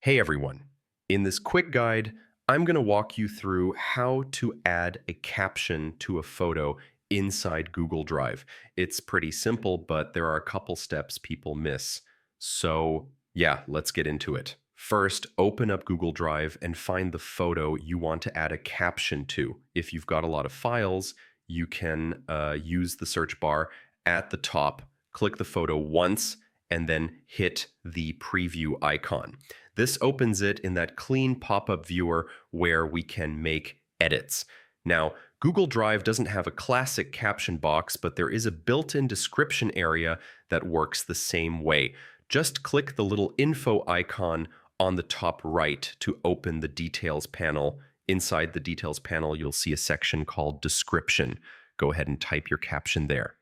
Hey everyone. In this quick guide, I'm going to walk you through how to add a caption to a photo inside Google Drive. It's pretty simple, but there are a couple steps people miss. So, yeah, let's get into it. First, open up Google Drive and find the photo you want to add a caption to. If you've got a lot of files, you can use the search bar at the top, click the photo once, and then hit the preview icon. This opens it in that clean pop-up viewer where we can make edits. Now, Google Drive doesn't have a classic caption box, but there is a built-in description area that works the same way. Just click the little info icon on the top right to open the details panel. Inside the details panel, you'll see a section called description. Go ahead and type your caption there.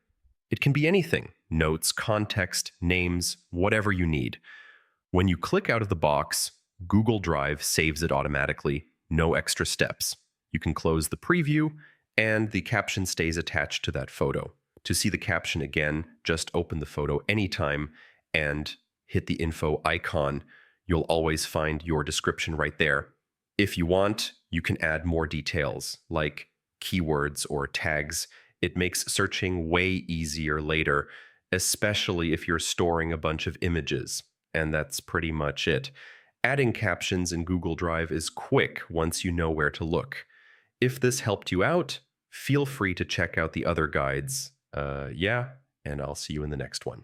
It can be anything: notes, context, names, whatever you need. When you click out of the box, Google Drive saves it automatically, no extra steps. You can close the preview, and the caption stays attached to that photo. To see the caption again, just open the photo anytime and hit the info icon. You'll always find your description right there. If you want, you can add more details, like keywords or tags. It makes searching way easier later, especially if you're storing a bunch of images. And that's pretty much it. Adding captions in Google Drive is quick once you know where to look. If this helped you out, feel free to check out the other guides. And I'll see you in the next one.